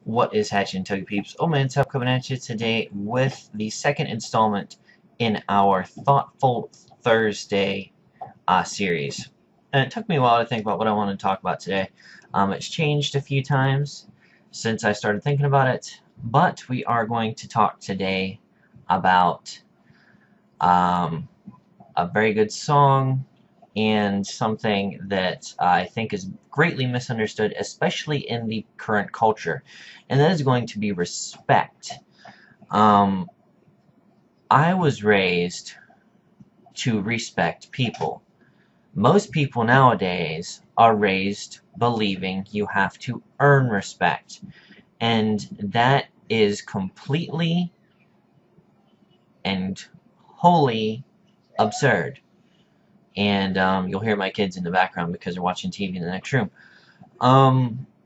What is hatching, Tuggy Peeps? OldManTup coming at you today with the second installment in our Thoughtful Thursday series. And it took me a while to think about what I want to talk about today. It's changed a few times since I started thinking about it, but we are going to talk today about a very good song and something that I think is greatly misunderstood, especially in the current culture, and that is going to be respect. I was raised to respect people. Most people nowadays are raised believing you have to earn respect, and that is completely and wholly absurd. And you'll hear my kids in the background because they're watching TV in the next room.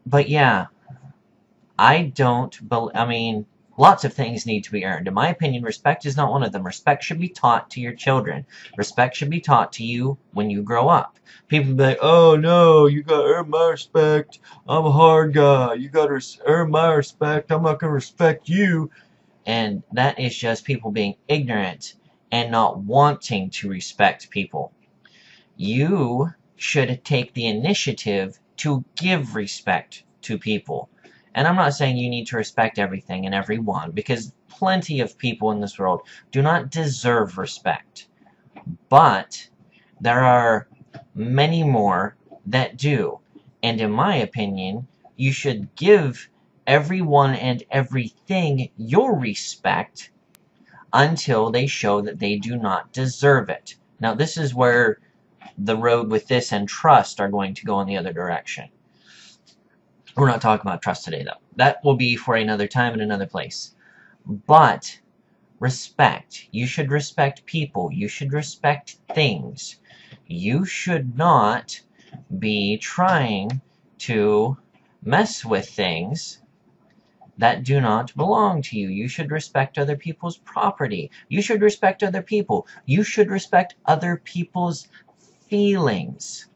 But yeah, I mean, lots of things need to be earned. In my opinion, respect is not one of them. Respect should be taught to your children. Respect should be taught to you when you grow up. People be like, oh no, you gotta earn my respect. I'm a hard guy. You gotta earn my respect. I'm not gonna respect you. And that is just people being ignorant and not wanting to respect people. You should take the initiative to give respect to people. And I'm not saying you need to respect everything and everyone, because plenty of people in this world do not deserve respect. But there are many more that do. And in my opinion, you should give everyone and everything your respect until they show that they do not deserve it. Now, this is where the road with this and trust are going to go in the other direction. We're not talking about trust today, though. That will be for another time and another place. But respect. You should respect people. You should respect things. You should not be trying to mess with things that do not belong to you. You should respect other people's property. You should respect other people. You should respect other people's feelings.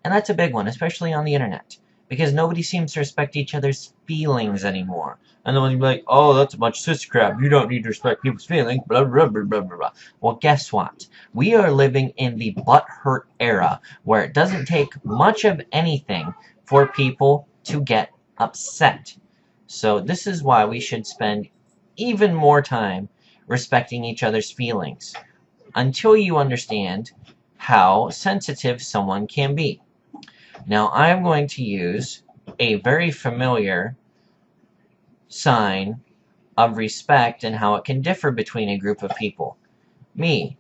And that's a big one, especially on the internet, because nobody seems to respect each other's feelings anymore. And then when you're like, oh, that's a bunch of sissy crap, you don't need to respect people's feelings, blah, blah, blah, blah, blah, blah. Well, guess what? We are living in the butthurt era, where it doesn't take much of anything for people to get upset. So this is why we should spend even more time respecting each other's feelings, until you understand how sensitive someone can be. Now, I'm going to use a very familiar sign of respect and how it can differ between a group of people. Me,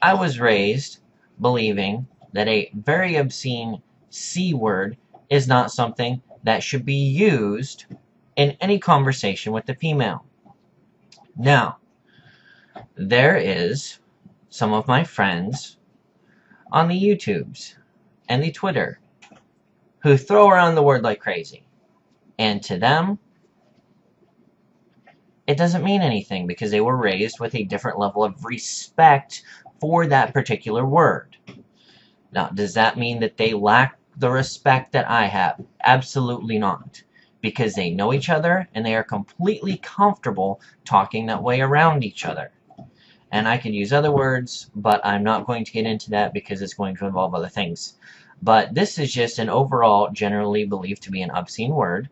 I was raised believing that a very obscene C word is not something that should be used in any conversation with the female. Now, there is some of my friends on the YouTubes and the Twitter who throw around the word like crazy. And to them, it doesn't mean anything because they were raised with a different level of respect for that particular word. Now, does that mean that they lack the respect that I have? Absolutely not. Because they know each other and they are completely comfortable talking that way around each other. And I could use other words, but I'm not going to get into that because it's going to involve other things. But this is just an overall generally believed to be an obscene word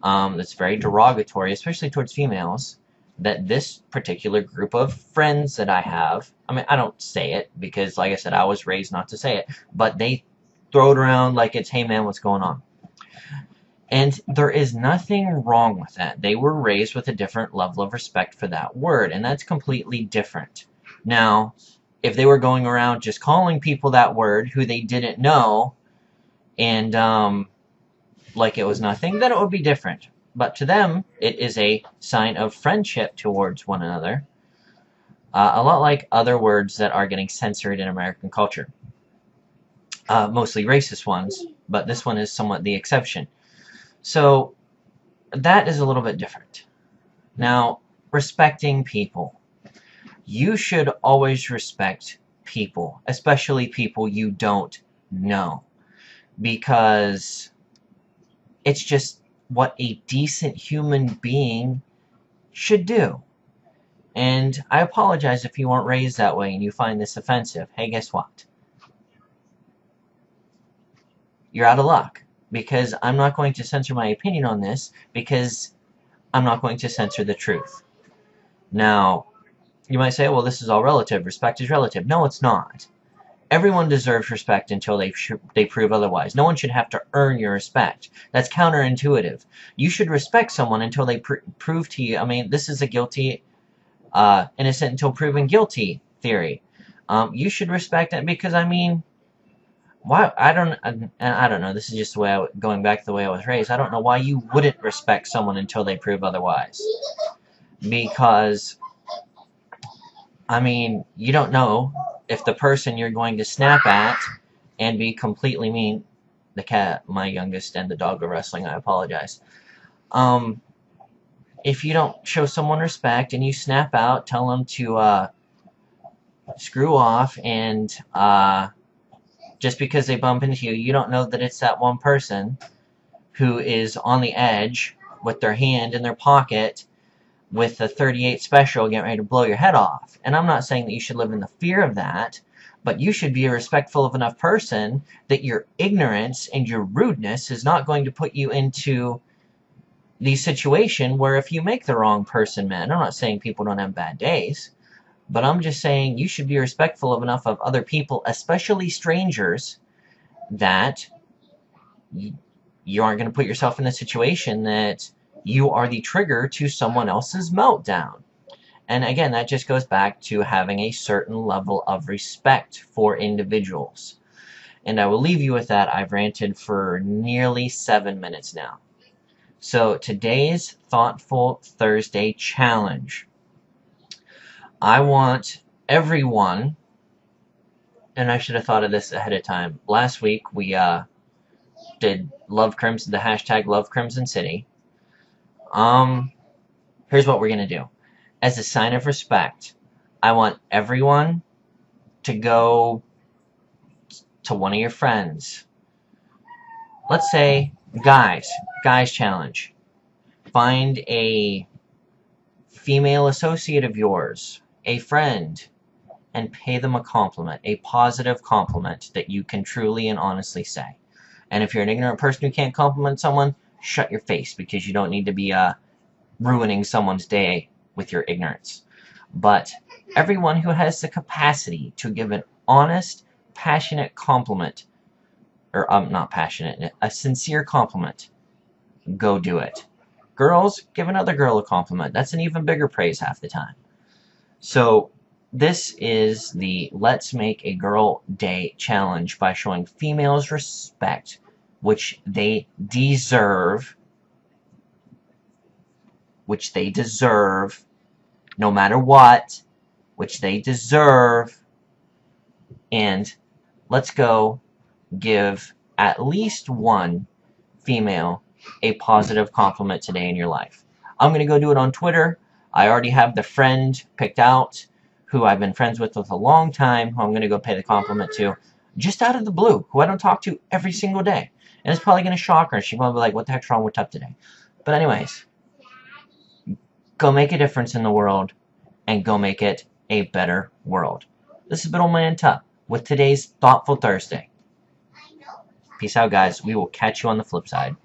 that's very derogatory, especially towards females, that this particular group of friends that I have, I mean, I don't say it because, like I said, I was raised not to say it, but they throw it around like it's, hey man, what's going on? And there is nothing wrong with that. They were raised with a different level of respect for that word, and that's completely different. Now, if they were going around just calling people that word who they didn't know, and like it was nothing, then it would be different. But to them, it is a sign of friendship towards one another. A lot like other words that are getting censored in American culture. Mostly racist ones, but this one is somewhat the exception. So, that is a little bit different. Now, respecting people. You should always respect people, especially people you don't know, because it's just what a decent human being should do. And I apologize if you weren't raised that way and you find this offensive. Hey, guess what? You're out of luck, because I'm not going to censor my opinion on this, because I'm not going to censor the truth. Now, you might say, well, this is all relative. Respect is relative. No, it's not. Everyone deserves respect until they prove otherwise. No one should have to earn your respect. That's counterintuitive. You should respect someone until they prove to you. I mean, this is a guilty, innocent until proven guilty theory. You should respect it because, I mean, why? I don't know. This is just the way going back to the way I was raised. I don't know why you wouldn't respect someone until they prove otherwise. Because, I mean, you don't know if the person you're going to snap at and be completely mean. The cat, my youngest, and the dog are wrestling. I apologize. If you don't show someone respect and you snap out, tell them to screw off, and just because they bump into you, you don't know that it's that one person who is on the edge with their hand in their pocket with a .38 special getting ready to blow your head off. And I'm not saying that you should live in the fear of that, but you should be a respectful of enough person that your ignorance and your rudeness is not going to put you into the situation where if you make the wrong person mad. I'm not saying people don't have bad days, but I'm just saying you should be respectful of enough of other people, especially strangers, that you aren't going to put yourself in a situation that you are the trigger to someone else's meltdown. And again, that just goes back to having a certain level of respect for individuals. And I will leave you with that. I've ranted for nearly 7 minutes now. So today's Thoughtful Thursday challenge. I want everyone, and I should have thought of this ahead of time. Last week we did Love Crimson, the hashtag Love Crimson City. Here's what we're gonna do. As a sign of respect, I want everyone to go to one of your friends. Let's say guys challenge. Find a female associate of yours, a friend, and pay them a compliment, a positive compliment that you can truly and honestly say. And if you're an ignorant person who can't compliment someone, shut your face, because you don't need to be ruining someone's day with your ignorance. But everyone who has the capacity to give an honest, passionate compliment, or not passionate, a sincere compliment, go do it. Girls, give another girl a compliment. That's an even bigger praise half the time. So this is the Let's Make a Girl Day challenge by showing females respect, which they deserve, no matter what, which they deserve. And let's go give at least one female a positive compliment today in your life. I'm going to go do it on Twitter. I already have the friend picked out who I've been friends with a long time, who I'm going to go pay the compliment to, just out of the blue, who I don't talk to every single day. And it's probably going to shock her. She's probably like, what the heck's wrong with Tup today? But anyways, go make a difference in the world, and go make it a better world. This has been OldManTup with today's Thoughtful Thursday. Peace out, guys. We will catch you on the flip side.